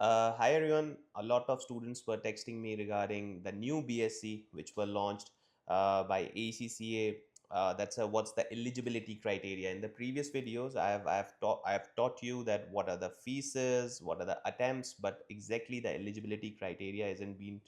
Hi everyone. A lot of students were texting me regarding the new BSc which were launched by ACCA. What's the eligibility criteria. In the previous videos, I have taught you that what are the fees, what are the attempts, but exactly the eligibility criteria isn't being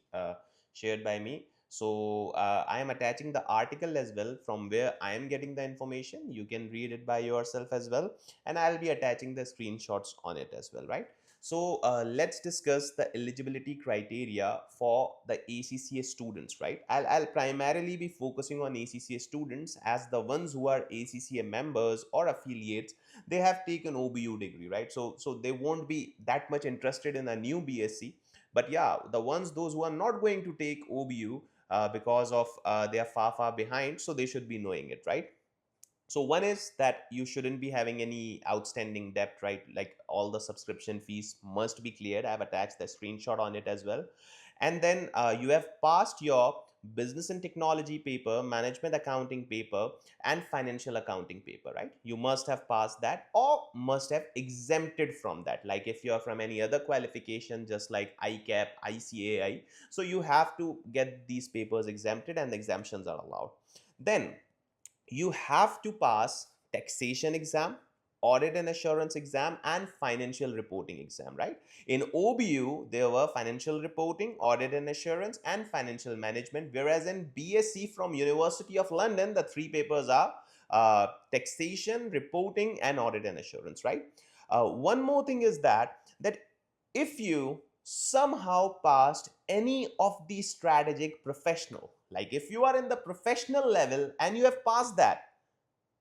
shared by me. So I am attaching the article as well from where I am getting the information. You can read it by yourself as well, and I'll be attaching the screenshots on it as well, right? So let's discuss the eligibility criteria for the ACCA students, right? I'll primarily be focusing on ACCA students as the ones who are ACCA members or affiliates. They have taken OBU degree, right? So they won't be that much interested in a new BSc. But yeah, the ones those who are not going to take OBU because of they are far behind, so they should be knowing it, right? So one is that you shouldn't be having any outstanding debt, right? Like all the subscription fees must be cleared. I've attached the screenshot on it as well. And then you have passed your business and technology paper, management accounting paper, and financial accounting paper, right? You must have passed that or must have exempted from that. Like if you're from any other qualification, just like ICAP, ICAI, so you have to get these papers exempted and the exemptions are allowed. Then you have to pass taxation exam, audit and assurance exam, and financial reporting exam, right? In OBU there were financial reporting, audit and assurance, and financial management, whereas in BSc from University of London the three papers are taxation, reporting, and audit and assurance, right? One more thing is that if you somehow passed any of the strategic professional, like if you are in the professional level and you have passed that,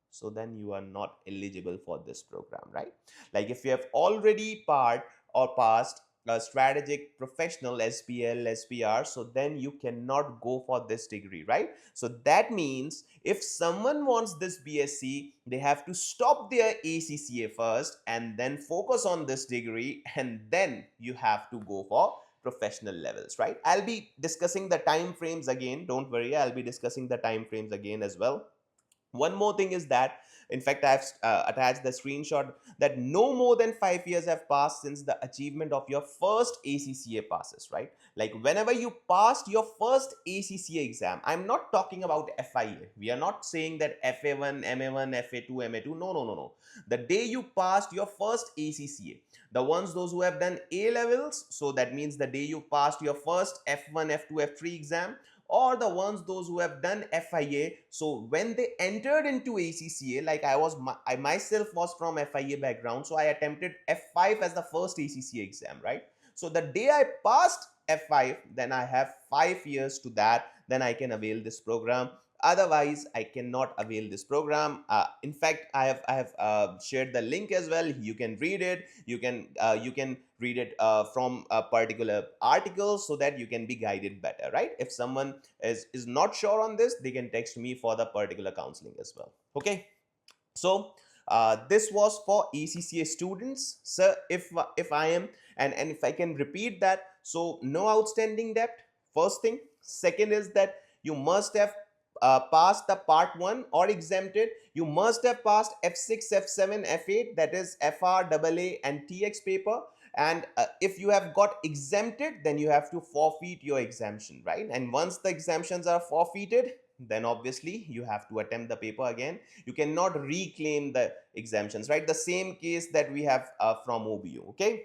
so then you are not eligible for this program, right? Like if you have already part or passed a strategic professional SPL SPR, so then you cannot go for this degree, right? So that means if someone wants this BSc, they have to stop their ACCA first and then focus on this degree, and then you have to go for professional levels, right? I'll be discussing the time frames again, don't worry, I'll be discussing the time frames again as well. One more thing is that, in fact, I've attached the screenshot that no more than 5 years have passed since the achievement of your first ACCA passes, right? Like whenever you passed your first ACCA exam, I'm not talking about FIA. We are not saying that FA1, MA1, FA2, MA2. No, no, no, no. The day you passed your first ACCA, the ones those who have done A levels, so that means the day you passed your first F1, F2, F3 exam, or the ones those who have done FIA. So when they entered into ACCA, like I myself was from FIA background, so I attempted F5 as the first ACCA exam, right? So the day I passed F5, then I have 5 years to that, then I can avail this program. Otherwise I cannot avail this program. In fact, I have shared the link as well. You can read it. You can read it from a particular article so that you can be guided better, right? If someone is not sure on this, they can text me for the particular counseling as well. Okay, so this was for ACCA students. So if I am, and if I can repeat that, so no outstanding debt, first thing. Second is that you must have passed the part 1 or exempted. You must have passed F6, F7, F8, that is FR, AA, and TX paper. And if you have got exempted, then you have to forfeit your exemption, right? And once the exemptions are forfeited, then obviously you have to attempt the paper again. You cannot reclaim the exemptions, right? The same case that we have from OBU. Okay,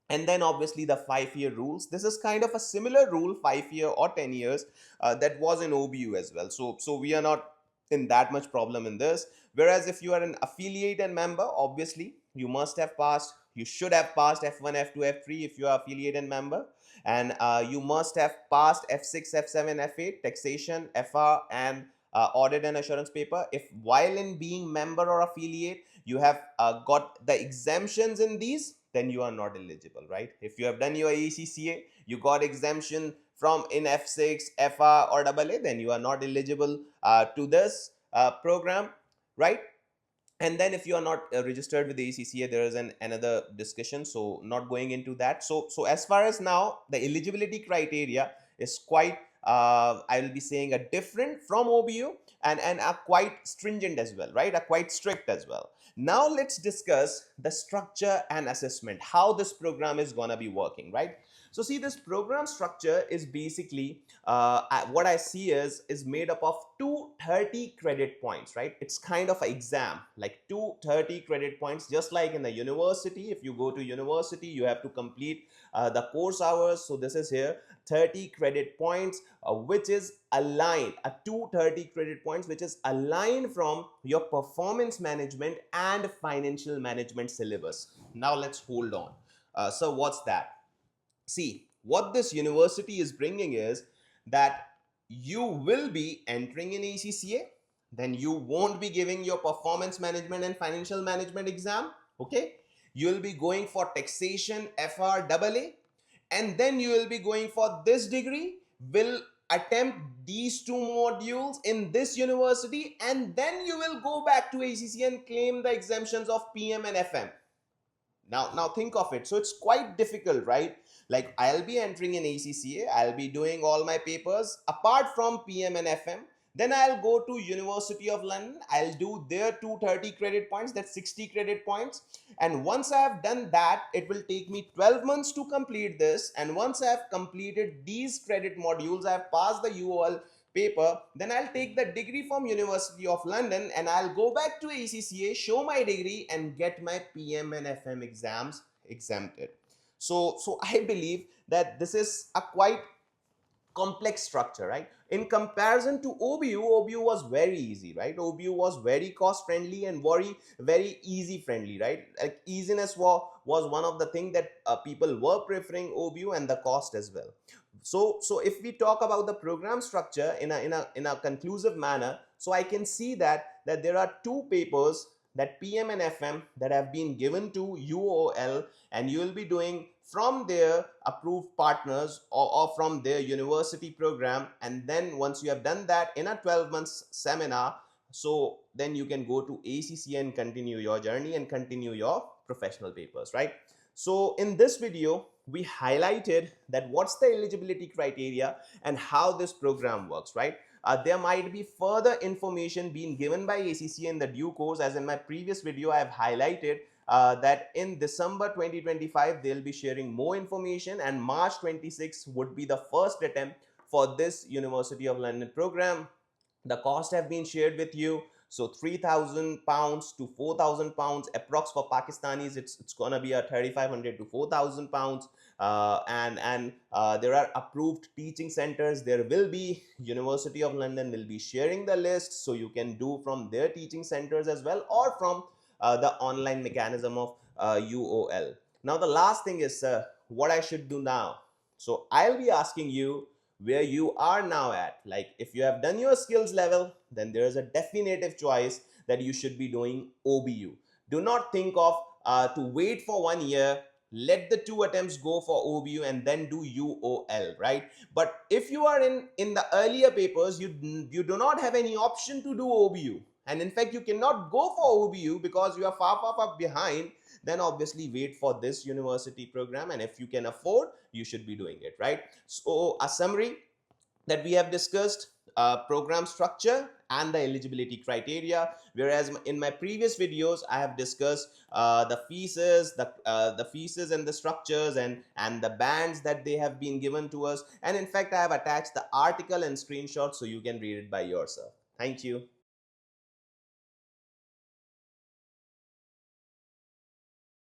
and then obviously the 5-year rules. This is kind of a similar rule, 5-year or 10 years, that was in OBU as well. So we are not in that much problem in this. Whereas if you are an affiliate and member, obviously you must have passed, you should have passed F1, F2, F3 if you are affiliate and member. And you must have passed F6, F7, F8, taxation, FR, and audit and assurance paper. If while in being member or affiliate you have got the exemptions in these, then you are not eligible, right? If you have done your ACCA, you got exemption from in F6, FR, or AA, then you are not eligible to this program, right? And then if you are not registered with the ACCA, there is another discussion, so not going into that. So as far as now, the eligibility criteria is quite I will be saying a different from OBU, and are quite stringent as well, right? Are quite strict as well. Now let's discuss the structure and assessment, how this program is gonna be working, right? So see, this program structure is basically what I see is made up of 230 credit points, right? It's kind of an exam, like 230 credit points, just like in the university. If you go to university, you have to complete the course hours. So this is here 30 credit points, which is aligned, a 230 credit points, which is aligned from your performance management and financial management syllabus. Now let's hold on. So what's that? See, what this university is bringing is that you will be entering in ACCA, then you won't be giving your performance management and financial management exam, okay? You'll be going for taxation FRAA, and then you will be going for this degree, will attempt these two modules in this university, and then you will go back to ACCA and claim the exemptions of PM and FM. Now think of it. So it's quite difficult, right? Like, I'll be entering in ACCA, I'll be doing all my papers apart from PM and FM. Then I'll go to University of London, I'll do their 230 credit points, that's 60 credit points. And once I have done that, it will take me 12 months to complete this. And once I have completed these credit modules, I have passed the UoL paper, then I'll take the degree from University of London and I'll go back to ACCA, show my degree, and get my PM and FM exams exempted. So I believe that this is a quite complex structure, right? In comparison to OBU was very easy, right? OBU was very cost friendly and very easy friendly, right? Like, easiness was one of the things that people were preferring OBU, and the cost as well. So if we talk about the program structure in a conclusive manner, so I can see that there are two papers, that PM and FM, that have been given to UoL, and you will be doing from their approved partners, or from their university program. And then once you have done that in a 12 months seminar, so then you can go to ACCA and continue your journey and continue your professional papers, right? So in this video, we highlighted that what's the eligibility criteria and how this program works, right? There might be further information being given by ACCA in the due course. As in my previous video, I have highlighted that in December 2025, they'll be sharing more information, and March 26 would be the first attempt for this University of London program. The cost have been shared with you. So £3,000 to £4,000 approx for Pakistanis. It's gonna be a 3,500 to £4,000. And there are approved teaching centers. There will be University of London will be sharing the list, so you can do from their teaching centers as well, or from the online mechanism of UoL. Now the last thing is what I should do now. So I'll be asking you where you are now at. Like, if you have done your skills level, then there is a definitive choice that you should be doing OBU. Do not think of to wait for 1 year, let the 2 attempts go for OBU and then do UoL, right? But if you are in the earlier papers, you do not have any option to do OBU, and in fact you cannot go for OBU because you are far behind. Then obviously wait for this university program, and if you can afford, you should be doing it, right? So a summary that we have discussed: program structure and the eligibility criteria. Whereas in my previous videos, I have discussed the fees and the structures and the bands that they have been given to us. And in fact, I have attached the article and screenshots so you can read it by yourself. Thank you.